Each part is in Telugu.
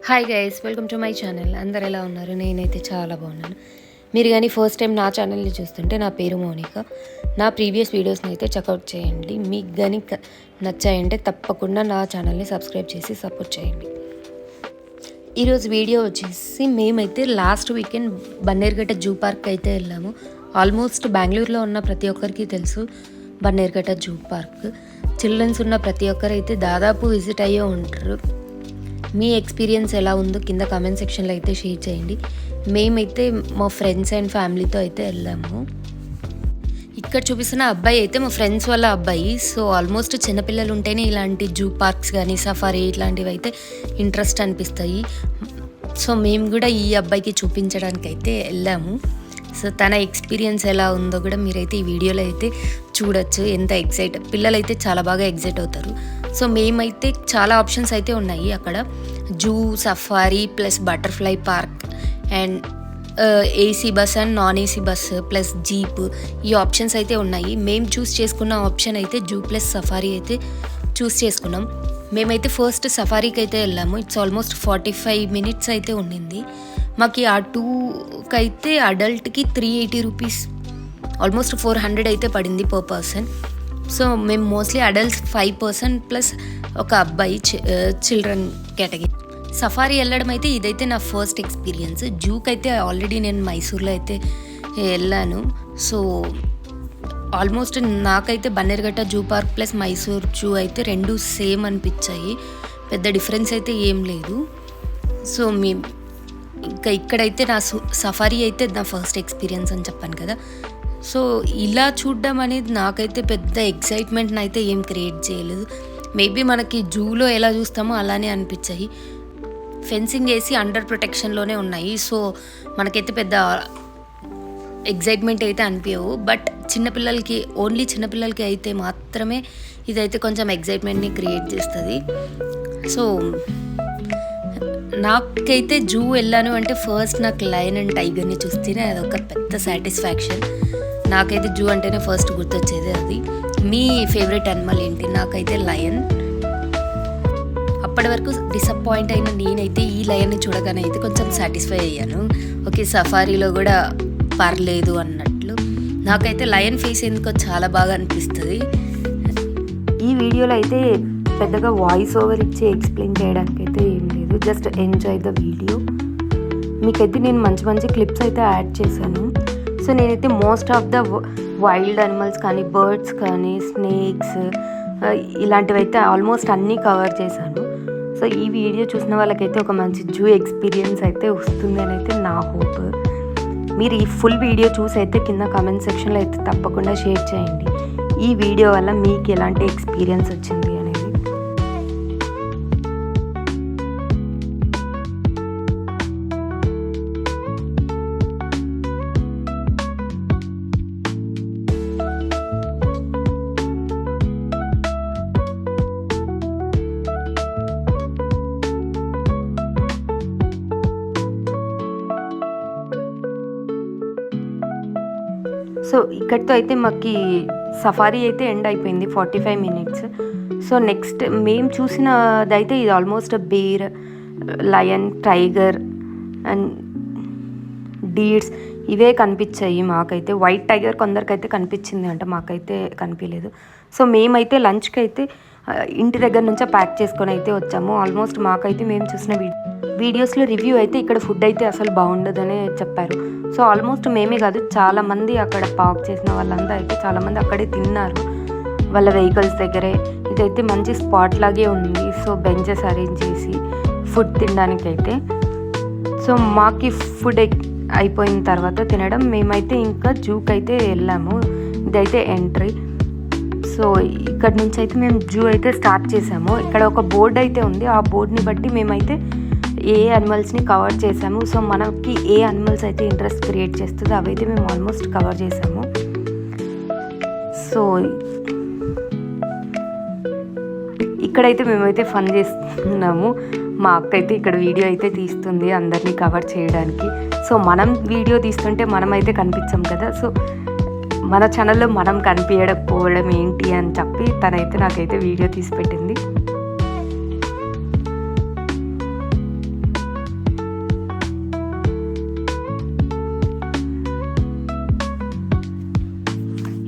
Hi guys, welcome to my channel. అందరు ఎలా ఉన్నారు? నేనైతే చాలా బాగున్నాను. మీరు కానీ ఫస్ట్ టైం నా ఛానల్ని చూస్తుంటే నా పేరు మౌనిక. నా ప్రీవియస్ వీడియోస్ని అయితే చెక్అవుట్ చేయండి. మీకు కానీ నచ్చాయంటే తప్పకుండా నా ఛానల్ని సబ్స్క్రైబ్ చేసి సపోర్ట్ చేయండి. ఈరోజు వీడియో వచ్చేసి మేమైతే last weekend Bannerghatta zoo park అయితే వెళ్ళాము. ఆల్మోస్ట్ బెంగళూరులో ఉన్న ప్రతి ఒక్కరికి తెలుసు బన్నేరుగట్ట జూ పార్క్. చిల్డ్రన్స్ ఉన్న ప్రతి ఒక్కరైతే దాదాపు విజిట్ అయ్యే ఉంటారు. మీ ఎక్స్పీరియన్స్ ఎలా ఉందో కింద కామెంట్ సెక్షన్లో అయితే షేర్ చేయండి. మేమైతే మా ఫ్రెండ్స్ అండ్ ఫ్యామిలీతో అయితే వెళ్ళాము. ఇక్కడ చూపిస్తున్న అబ్బాయి అయితే మా ఫ్రెండ్స్ వాళ్ళ అబ్బాయి. సో ఆల్మోస్ట్ చిన్నపిల్లలు ఉంటేనే ఇలాంటి జూ పార్క్స్ కానీ సఫారీ ఇట్లాంటివి అయితే ఇంట్రెస్ట్ అనిపిస్తాయి. సో మేము కూడా ఈ అబ్బాయికి చూపించడానికి అయితే వెళ్ళాము. సో తన ఎక్స్పీరియన్స్ ఎలా ఉందో కూడా మీరైతే ఈ వీడియోలో అయితే చూడొచ్చు. ఎంత పిల్లలు అయితే చాలా బాగా ఎగ్జైట్ అవుతారు. సో మేమైతే చాలా ఆప్షన్స్ అయితే ఉన్నాయి అక్కడ. Zoo, safari plus butterfly park and AC bus and non AC bus plus jeep, ఈ ఆప్షన్స్ అయితే ఉన్నాయి. మేము చూస్ చేసుకున్న ఆప్షన్ అయితే జూ ప్లస్ సఫారీ అయితే చూస్ చేసుకున్నాం. మేమైతే ఫస్ట్ సఫారీకి అయితే వెళ్ళాము. ఇట్స్ ఆల్మోస్ట్ 45 minutes అయితే ఉండింది. మాకు ఆ టూకి అయితే అడల్ట్కి 380 రూపీస్, ఆల్మోస్ట్ 400 అయితే పడింది పర్ పర్సన్. సో మేము మోస్ట్లీ అడల్ట్స్ 5% ప్లస్ ఒక అబ్బాయి చిల్డ్రన్ కేటగిరీ. సఫారీ వెళ్ళడం అయితే ఇదైతే నా ఫస్ట్ ఎక్స్పీరియన్స్. జూకి అయితే ఆల్రెడీ నేను మైసూర్లో అయితే వెళ్ళాను. సో ఆల్మోస్ట్ నాకైతే Bannerghatta zoo park plus Mysore zoo అయితే రెండు సేమ్ అనిపించాయి. పెద్ద డిఫరెన్స్ అయితే ఏం లేదు. సో ఇంకా ఇక్కడైతే నా సఫారీ అయితే నా ఫస్ట్ ఎక్స్పీరియన్స్ అని చెప్పాను కదా. సో ఇలా చూడడం అనేది నాకైతే పెద్ద ఎక్సైట్మెంట్ని అయితే ఏం క్రియేట్ చేయలేదు. మేబీ మనకి జూలో ఎలా చూస్తామో అలానే అనిపించాయి. ఫెన్సింగ్ వేసి అండర్ ప్రొటెక్షన్లోనే ఉన్నాయి. సో మనకైతే పెద్ద ఎగ్జైట్మెంట్ అయితే అనిపించవు. బట్ ఓన్లీ చిన్నపిల్లలకి అయితే మాత్రమే ఇదైతే కొంచెం ఎగ్జైట్మెంట్ని క్రియేట్ చేస్తుంది. సో నాకైతే జూ వెళ్ళాను అంటే ఫస్ట్ నాకు లయన్ అండ్ టైగర్ని చూస్తేనే అదొక పెద్ద సాటిస్ఫాక్షన్. నాకైతే జూ అంటేనే ఫస్ట్ గుర్తొచ్చేది అది. మీ ఫేవరెట్ యానిమల్ ఏంటి? నాకైతే లయన్. అప్పటి వరకు డిసప్పాయింట్ అయిన నేనైతే ఈ లయన్ని చూడగానే అయితే కొంచెం సాటిస్ఫై అయ్యాను. ఓకే, సఫారీలో కూడా పర్లేదు అన్నట్లు. నాకైతే లయన్ ఫేస్ ఎందుకో చాలా బాగా అనిపిస్తుంది. ఈ వీడియోలో అయితే పెద్దగా వాయిస్ ఓవర్ ఇచ్చి ఎక్స్ప్లెయిన్ చేయడానికి అయితే ఏం లేదు. Just enjoy the video. మీకైతే నేను మంచి క్లిప్స్ అయితే యాడ్ చేశాను. సో నేనైతే most of the wild animals కానీ బర్డ్స్ కానీ స్నేక్స్ ఇలాంటివి అయితే ఆల్మోస్ట్ అన్నీ కవర్ చేశాను. సో ఈ వీడియో చూసిన వాళ్ళకైతే ఒక మంచి జూ ఎక్స్పీరియన్స్ అయితే వస్తుంది అని అయితే నా హోప్. మీరు ఈ ఫుల్ వీడియో చూసి అయితే కింద కామెంట్ సెక్షన్లో అయితే తప్పకుండా షేర్ చేయండి. ఈ వీడియో వల్ల మీకు ఎలాంటి ఎక్స్పీరియన్స్ వచ్చింది అనేది. సో ఇక్కడితో అయితే మాకు సఫారీ అయితే ఎండ్ అయిపోయింది 45 minutes. సో నెక్స్ట్ మేము చూసినదైతే ఇది almost bear, lion, tiger and deers ఇవే కనిపించాయి మాకైతే. వైట్ టైగర్ కొందరికైతే కనిపించింది అంటే మాకైతే కనిపించలేదు. సో మేమైతే లంచ్కి అయితే ఇంటి దగ్గర నుంచే ప్యాక్ చేసుకొని అయితే వచ్చాము. ఆల్మోస్ట్ మాకైతే మేము చూసిన వీడియోస్లో రివ్యూ అయితే ఇక్కడ ఫుడ్ అయితే అసలు బాగుండదనే చెప్పారు. సో ఆల్మోస్ట్ మేమే కాదు, చాలామంది అక్కడ పార్క్ చేసిన వాళ్ళంతా అయితే చాలామంది అక్కడే తిన్నారు వాళ్ళ వెహికల్స్ దగ్గరే. ఇదైతే మంచి స్పాట్ లాగే ఉంది. సో బెంచెస్ అరేంజ్ చేసి ఫుడ్ తినడానికి అయితే. సో మాకు ఫుడ్ అయిపోయిన తర్వాత తినడం మేమైతే ఇంకా జూకి అయితే వెళ్ళాము. ఇదైతే ఎంట్రీ. సో ఇక్కడ నుంచి అయితే మేము జూ అయితే స్టార్ట్ చేసాము. ఇక్కడ ఒక బోర్డు అయితే ఉంది. ఆ బోర్డుని బట్టి మేమైతే ఏ యానిమల్స్ని కవర్ చేసాము. సో మనకి ఏ యానిమల్స్ అయితే ఇంట్రెస్ట్ క్రియేట్ చేస్తుందో అవైతే మేము ఆల్మోస్ట్ కవర్ చేసాము. సో ఇక్కడైతే మేమైతే ఫన్ చేస్తున్నాము. మా అక్క అయితే ఇక్కడ వీడియో అయితే తీస్తుంది అందరినీ కవర్ చేయడానికి. సో మనం వీడియో తీస్తుంటే మనమైతే కనిపించాం కదా. సో మన ఛానల్లో మనం కనిపించకపోవడం ఏంటి అని చెప్పి తనైతే నాకైతే వీడియో తీసి పెట్టింది.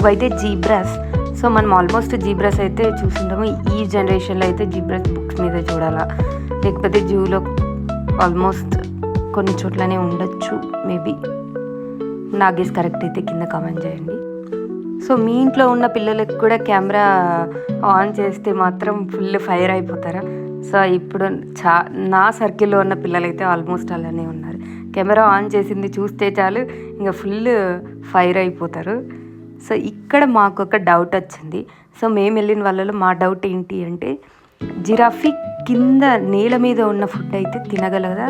ఇవైతే జీబ్రాస్. సో మనం ఆల్మోస్ట్ జీబ్రాస్ అయితే చూస్తుంటాము. ఈ జనరేషన్లో అయితే జీబ్రాస్ బుక్స్ మీద చూడాలా, లేకపోతే జూలో ఆల్మోస్ట్ కొన్ని చోట్లనే ఉండొచ్చు మేబీ. నా గెస్ కరెక్ట్ అయితే కింద కామెంట్ చేయండి. సో మీ ఇంట్లో ఉన్న పిల్లలకు కూడా కెమెరా ఆన్ చేస్తే మాత్రం ఫుల్ ఫైర్ అయిపోతారా? సో ఇప్పుడు నా సర్కిల్లో ఉన్న పిల్లలైతే ఆల్మోస్ట్ అలానే ఉన్నారు. కెమెరా ఆన్ చేసింది చూస్తే చాలు ఇంకా ఫుల్ ఫైర్ అయిపోతారు. సో ఇక్కడ మాకు ఒక డౌట్ వచ్చింది. సో మేము వెళ్ళిన వాళ్ళలో మా డౌట్ ఏంటి అంటే, జిరాఫీ కింద నేల మీద ఉన్న ఫుడ్ అయితే తినగలదా,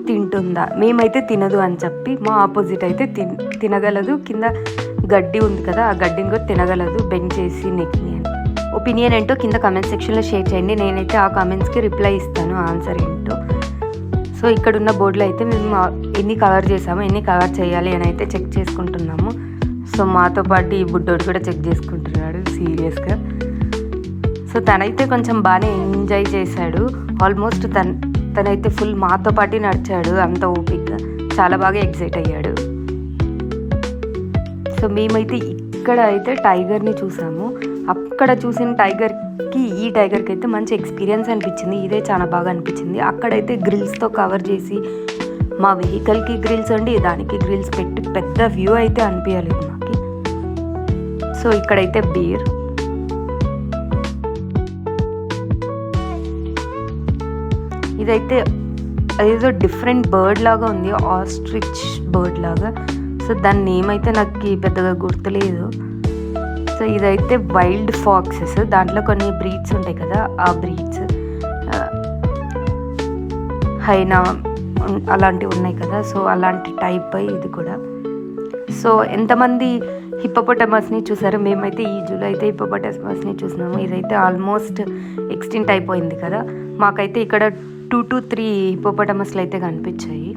తింటుందా? మేమైతే తినదు అని చెప్పి, మా ఆపోజిట్ అయితే తినగలదు, కింద గడ్డి ఉంది కదా ఆ గడ్డిని కూడా తినగలదు బెండ్ చేసి నెక్ని అని. ఒపీనియన్ ఏంటో కింద కామెంట్ సెక్షన్లో షేర్ చేయండి. నేనైతే ఆ కామెంట్స్కి రిప్లై ఇస్తాను ఆన్సర్ ఏంటో. సో ఇక్కడ ఉన్న బోర్డులో అయితే మేము ఎన్ని కవర్ చేసాము, ఎన్ని కవర్ చేయాలి అని అయితే చెక్ చేసుకుంటున్నాము. సో మాతో పాటు ఈ బుడ్డోడు కూడా చెక్ చేసుకుంటున్నాడు సీరియస్గా. సో తనైతే కొంచెం బాగానే ఎంజాయ్ చేశాడు. ఆల్మోస్ట్ తనైతే ఫుల్ మాతో పాటు నడిచాడు, అంత ఓపిక్గా చాలా బాగా ఎగ్జైట్ అయ్యాడు. సో మేమైతే ఇక్కడ అయితే టైగర్ని చూసాము. అక్కడ చూసిన టైగర్కి ఈ టైగర్కి అయితే మంచి ఎక్స్పీరియన్స్ అనిపించింది. ఇదే చాలా బాగా అనిపించింది. అక్కడైతే గ్రిల్స్తో కవర్ చేసి, మా వెహికల్కి గ్రిల్స్ అండి, దానికి గ్రిల్స్ పెట్టి పెద్ద వ్యూ అయితే అనిపించలేదు నాకు. సో ఇక్కడైతే బీర్, ఇదైతే అదేదో డిఫరెంట్ బర్డ్ లాగా ఉంది, ఆస్ట్రిచ్ బర్డ్ లాగా. సో దాని నేమ్ అయితే నాకు పెద్దగా గుర్తులేదు. సో ఇదైతే వైల్డ్ ఫాక్సెస్, దాంట్లో కొన్ని బ్రీడ్స్ ఉంటాయి కదా ఆ బ్రీడ్స్, హైనా అలాంటివి ఉన్నాయి కదా, సో అలాంటి టైప్ ఇది కూడా. సో ఎంతమంది హిప్పోపోటమస్ని చూసారు? మేమైతే ఈ జూలో అయితే హిప్పోపోటమస్ని చూసినాము. ఇదైతే ఆల్మోస్ట్ ఎక్స్టింక్ట్ అయిపోయింది కదా. మాకైతే ఇక్కడ 2 to 3 హిప్పోపోటమస్లు అయితే కనిపించాయి.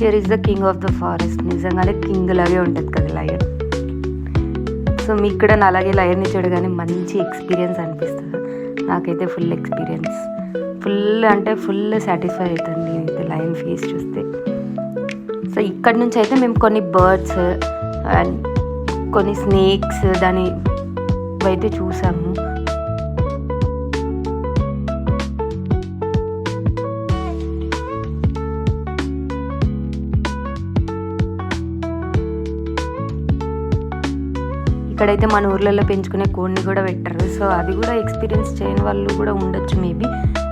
Here is the king of the forest. నిజంగానే కింగ్ లాగే ఉంటుంది కదా లయన్. సో మీకు కూడా అలాగే లయన్ని చూడగానే మంచి ఎక్స్పీరియన్స్ అనిపిస్తుంది. నాకైతే ఫుల్ ఎక్స్పీరియన్స్, ఫుల్ అంటే ఫుల్ సాటిస్ఫై అవుతుంది అయితే లయన్ ఫేస్ చూస్తే. సో ఇక్కడ నుంచి అయితే మేము కొన్ని బర్డ్స్ అండ్ కొన్ని స్నేక్స్ దాని అయితే చూసాము. ఇక్కడైతే మన ఊర్లలో పెంచుకునే కోడిని కూడా పెట్టారు. సో అది కూడా ఎక్స్పీరియన్స్ చేయని వాళ్ళు కూడా ఉండొచ్చు మేబీ.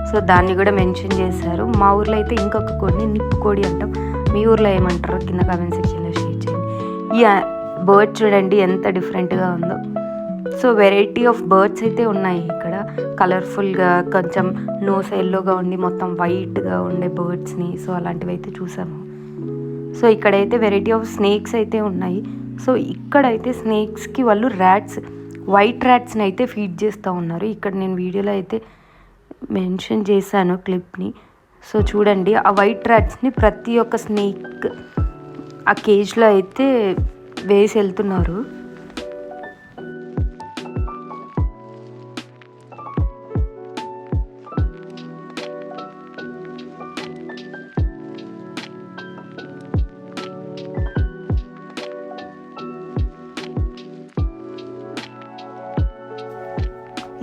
సో దాన్ని కూడా మెన్షన్ చేశారు. మా ఊర్లో అయితే ఇంకొక కోడిని నిప్పు కోడి అంటాం. మీ ఊర్లో ఏమంటారో కింద కామెంట్ సెక్షన్లో షేర్ చేయండి. ఈ బర్డ్ చూడండి ఎంత డిఫరెంట్గా ఉందో. సో వెరైటీ ఆఫ్ బర్డ్స్ అయితే ఉన్నాయి ఇక్కడ. కలర్ఫుల్గా కొంచెం నోస్ ఎల్లోగా ఉండి మొత్తం వైట్గా ఉండే బర్డ్స్ని, సో అలాంటివి అయితే చూసాము. సో ఇక్కడైతే వెరైటీ ఆఫ్ స్నేక్స్ అయితే ఉన్నాయి. సో ఇక్కడైతే స్నేక్స్కి వాళ్ళు వైట్ ర్యాట్స్ని అయితే ఫీడ్ చేస్తూ ఉన్నారు. ఇక్కడ నేను వీడియోలో అయితే మెన్షన్ చేశాను క్లిప్ని. సో చూడండి, ఆ వైట్ ర్యాట్స్ని ప్రతి ఒక్క స్నేక్ ఆ కేజ్లో అయితే వేసి వెళ్తున్నారు.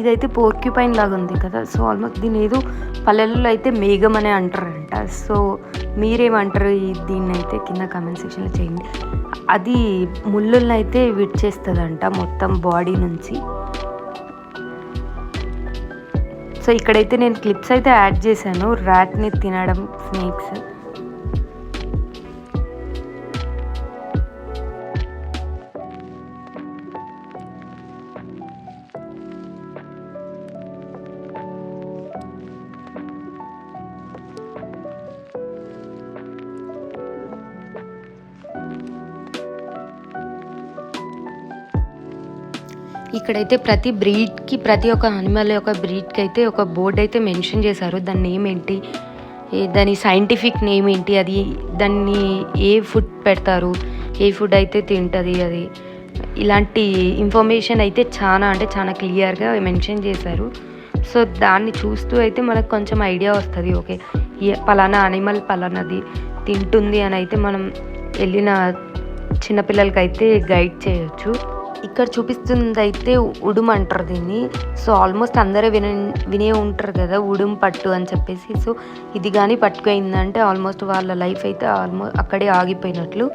ఇదైతే పోర్క్యుపైన్ లాగా ఉంది కదా. సో ఆల్మోస్ట్ దీని ఏదో పల్లెల్లో అయితే మేఘం అనే అంటారంట. సో మీరేమంటారు దీన్ని అయితే కింద కామెంట్ సెక్షన్లో చేయండి. అది ముళ్ళులను అయితే విడిచేస్తుందంట మొత్తం బాడీ నుంచి. సో ఇక్కడైతే నేను క్లిప్స్ అయితే యాడ్ చేశాను, ర్యాట్ని తినడం స్నేక్స్. ఇక్కడైతే ప్రతి బ్రీడ్కి ప్రతి ఒక్క అనిమల్ యొక్క బ్రీడ్కి అయితే ఒక బోర్డు అయితే మెన్షన్ చేశారు. దాని నేమ్ ఏంటి, దాని సైంటిఫిక్ నేమ్ ఏంటి, అది దాన్ని ఏ ఫుడ్ పెడతారు, ఏ ఫుడ్ అయితే తింటుంది, అది ఇలాంటి ఇన్ఫర్మేషన్ అయితే చాలా క్లియర్గా మెన్షన్ చేశారు. సో దాన్ని చూస్తూ అయితే మనకు కొంచెం ఐడియా వస్తుంది. ఓకే, పలానా అనిమల్ పలానాది తింటుంది అని అయితే మనం వెళ్ళిన చిన్నపిల్లలకి అయితే గైడ్ చేయొచ్చు. ఇక్కడ చూపిస్తుంది అయితే ఉడుమ్ అంటారు దీన్ని. సో ఆల్మోస్ట్ అందరూ వినే ఉంటారు కదా ఉడుమ్ పట్టు అని చెప్పేసి. సో ఇది కానీ పట్టుకోయిందంటే ఆల్మోస్ట్ వాళ్ళ లైఫ్ అయితే అక్కడే ఆగిపోయినట్లు.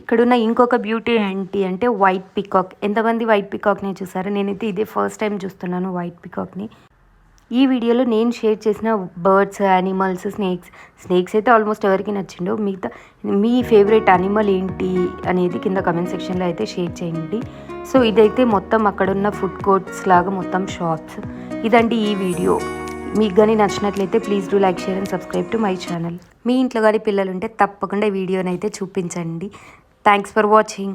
ఇక్కడున్న ఇంకొక బ్యూటీ ఏంటి అంటే వైట్ పికాక్. ఎంతమంది వైట్ పికాక్ని చూసారు? నేనైతే ఇదే ఫస్ట్ టైం చూస్తున్నాను వైట్ పికాక్ని. ఈ వీడియోలో నేను షేర్ చేసిన బర్డ్స్, యానిమల్స్, స్నేక్స్ అయితే ఆల్మోస్ట్ ఎవరికి నచ్చిండో. మిగతా మీ ఫేవరెట్ అనిమల్ ఏంటి అనేది కింద కమెంట్ సెక్షన్లో అయితే షేర్ చేయండి. సో ఇదైతే మొత్తం అక్కడున్న ఫుడ్ కోర్ట్స్ లాగా మొత్తం షాప్స్. ఇదండి ఈ వీడియో. మీకు కానీ నచ్చినట్లయితే please do like, share and subscribe to my channel. మీ ఇంట్లో కానీ పిల్లలు ఉంటే తప్పకుండా వీడియోని అయితే చూపించండి. Thanks for watching.